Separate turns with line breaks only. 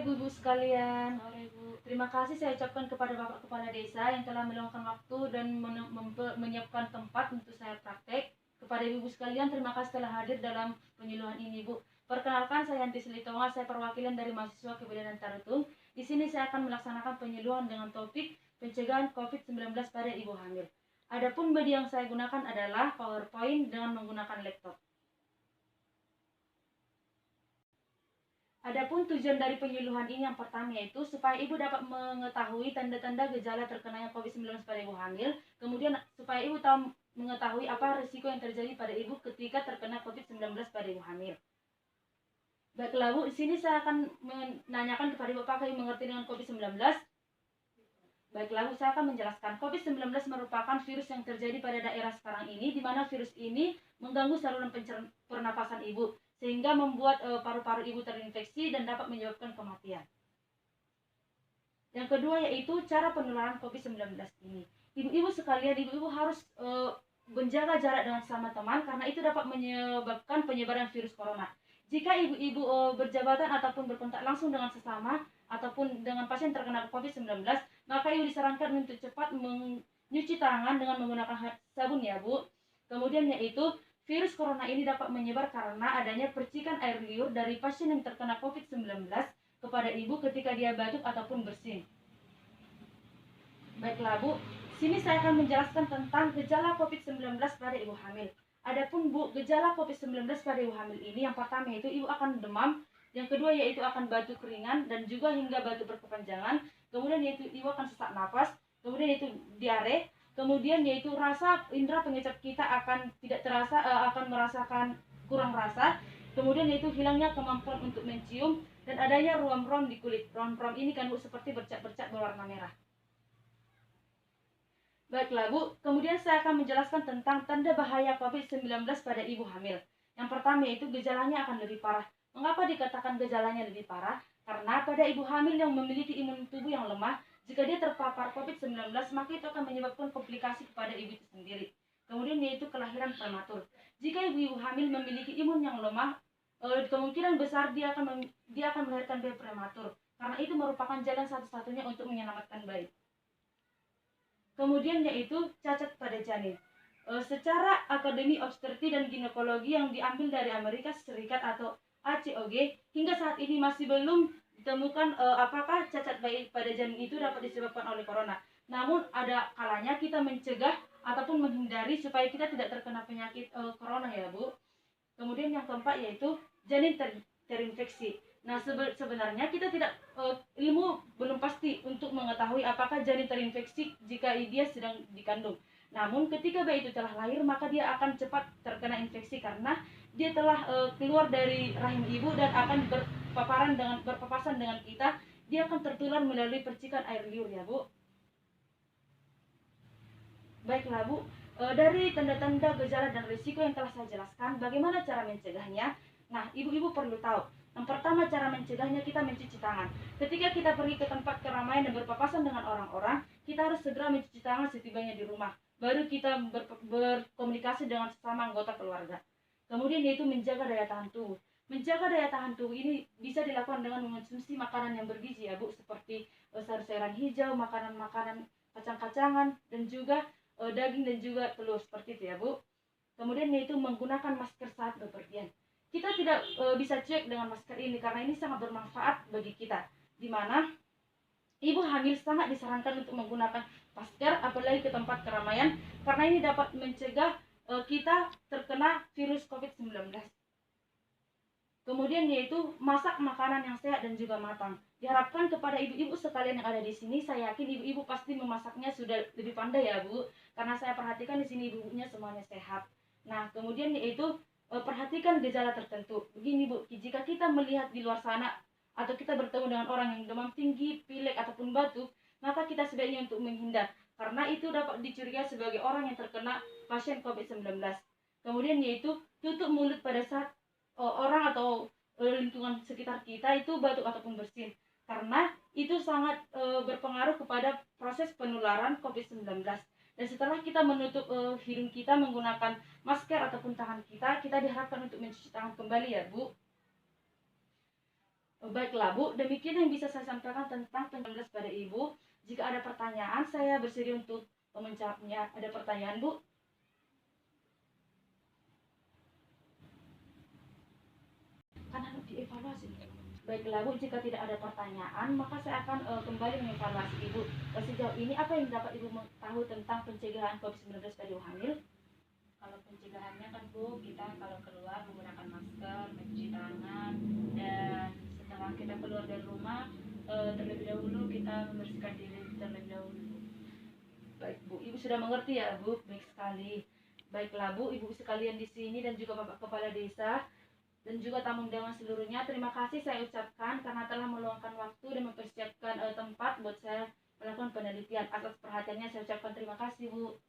ibu-ibu sekalian.
Sore, Bu.
Terima kasih saya ucapkan kepada Bapak Kepala Desa yang telah meluangkan waktu dan menyiapkan tempat untuk saya praktek. Kepada ibu-ibu sekalian, terima kasih telah hadir dalam penyuluhan ini, Bu. Perkenalkan, saya Yanti Selitonga, saya perwakilan dari mahasiswa Kebidanan Tarutung. Di sini saya akan melaksanakan penyuluhan dengan topik pencegahan COVID-19 pada ibu hamil. Adapun media yang saya gunakan adalah PowerPoint dengan menggunakan laptop. Adapun tujuan dari penyuluhan ini yang pertama yaitu supaya ibu dapat mengetahui tanda-tanda gejala terkenanya COVID-19 pada ibu hamil, kemudian supaya ibu tahu mengetahui apa risiko yang terjadi pada ibu ketika terkena COVID-19 pada ibu hamil. Baiklah Bu, di sini saya akan menanyakan kepada ibu apakah ibu mengerti dengan COVID-19. Baiklah Bu, saya akan menjelaskan. COVID-19 merupakan virus yang terjadi pada daerah sekarang ini, di mana virus ini mengganggu saluran pernafasan ibu, sehingga membuat paru-paru ibu terinfeksi dan dapat menyebabkan kematian. Yang kedua yaitu cara penularan COVID-19 ini. Ibu-ibu sekalian, ibu-ibu harus menjaga jarak dengan sesama teman karena itu dapat menyebabkan penyebaran virus corona. Jika ibu-ibu berjabatan ataupun berkontak langsung dengan sesama ataupun dengan pasien terkena COVID-19, maka ibu disarankan untuk cepat mencuci tangan dengan menggunakan sabun ya Bu. Kemudian yaitu virus corona ini dapat menyebar karena adanya percikan air liur dari pasien yang terkena COVID-19 kepada ibu ketika dia batuk ataupun bersin. Baiklah Bu, sini saya akan menjelaskan tentang gejala COVID-19 pada ibu hamil. Adapun Bu, gejala COVID-19 pada ibu hamil ini yang pertama yaitu ibu akan demam, yang kedua yaitu akan batuk ringan dan juga hingga batuk berkepanjangan, kemudian yaitu ibu akan sesak napas, kemudian yaitu diare, kemudian yaitu rasa indera pengecap kita akan tidak terasa, akan merasakan kurang rasa, kemudian yaitu hilangnya kemampuan untuk mencium dan adanya ruam-ruam di kulit. Ruam-ruam ini kan Bu seperti bercak-bercak berwarna merah. Baiklah Bu, kemudian saya akan menjelaskan tentang tanda bahaya COVID-19 pada ibu hamil. Yang pertama yaitu gejalanya akan lebih parah. Mengapa dikatakan gejalanya lebih parah? Karena pada ibu hamil yang memiliki imun tubuh yang lemah, jika dia terpapar COVID-19, maka itu akan menyebabkan komplikasi kepada ibu itu sendiri. Kemudian yaitu kelahiran prematur. Jika ibu-ibu hamil memiliki imun yang lemah, kemungkinan besar dia akan melahirkan bayi prematur. Karena itu merupakan jalan satu-satunya untuk menyelamatkan bayi. Kemudian yaitu cacat pada janin. Secara Akademi Obstetri dan Ginekologi yang diambil dari Amerika Serikat atau ACOG, hingga saat ini masih belum ditemukan apakah cacat bayi pada janin itu dapat disebabkan oleh corona. Namun ada kalanya kita mencegah ataupun menghindari supaya kita tidak terkena penyakit corona ya Bu. Kemudian yang keempat yaitu janin terinfeksi. Nah sebenarnya kita tidak ilmu belum pasti untuk mengetahui apakah janin terinfeksi jika dia sedang dikandung. Namun ketika bayi itu telah lahir maka dia akan cepat terkena infeksi karena dia telah keluar dari rahim ibu dan akan berpapasan dengan kita. Dia akan tertular melalui percikan air liur ya Bu. Baiklah Bu, dari tanda-tanda gejala dan risiko yang telah saya jelaskan, bagaimana cara mencegahnya? Nah, ibu-ibu perlu tahu. Yang pertama cara mencegahnya kita mencuci tangan. Ketika kita pergi ke tempat keramaian dan berpapasan dengan orang-orang, kita harus segera mencuci tangan setibanya di rumah. Baru kita berkomunikasi dengan sesama anggota keluarga. Kemudian yaitu menjaga daya tahan tubuh. Menjaga daya tahan tubuh ini bisa dilakukan dengan mengonsumsi makanan yang bergizi ya Bu, seperti sayur-sayuran hijau, makanan-makanan kacang-kacangan, dan juga daging dan juga telur seperti itu ya Bu. Kemudian yaitu menggunakan masker saat bepergian. Kita tidak bisa cuek dengan masker ini karena ini sangat bermanfaat bagi kita. Di mana ibu hamil sangat disarankan untuk menggunakan masker apalagi ke tempat keramaian karena ini dapat mencegah kita terkena virus COVID-19. Kemudian yaitu masak makanan yang sehat dan juga matang. Diharapkan kepada ibu-ibu sekalian yang ada di sini, saya yakin ibu-ibu pasti memasaknya sudah lebih pandai ya Bu, karena saya perhatikan di sini ibu-ibunya semuanya sehat. Nah, kemudian yaitu perhatikan gejala tertentu. Begini Bu, jika kita melihat di luar sana atau kita bertemu dengan orang yang demam tinggi, pilek ataupun batuk, maka kita sebaiknya untuk menghindar karena itu dapat dicurigai sebagai orang yang terkena pasien COVID-19. Kemudian yaitu tutup mulut pada saat orang atau lingkungan sekitar kita itu batuk ataupun bersin karena itu sangat berpengaruh kepada proses penularan COVID-19. Dan setelah kita menutup hidung kita menggunakan masker ataupun tangan kita, kita diharapkan untuk mencuci tangan kembali ya Bu. Baiklah Bu, demikian yang bisa saya sampaikan tentang penjelasan pada Ibu. Jika ada pertanyaan, saya bersedia untuk menjawabnya. Ada pertanyaan Bu? Kan harus dievaluasi. Baiklah Bu, jika tidak ada pertanyaan, maka saya akan kembali mengevaluasi Ibu. Sejauh ini apa yang dapat Ibu tahu tentang pencegahan COVID-19 pada ibu hamil?
Kalau pencegahannya kan Bu, kita kalau keluar menggunakan masker, mencuci tangan, dan setelah kita keluar dari rumah, terlebih dahulu kita membersihkan diri terlebih dahulu.
Baik Bu, Ibu sudah mengerti ya Bu, baik sekali. Baiklah Bu, Ibu sekalian di sini dan juga Bapak Kepala Desa dan juga tamu undangan seluruhnya, terima kasih saya ucapkan karena telah meluangkan waktu dan mempersiapkan tempat buat saya melakukan penelitian. Atas perhatiannya saya ucapkan terima kasih Bu.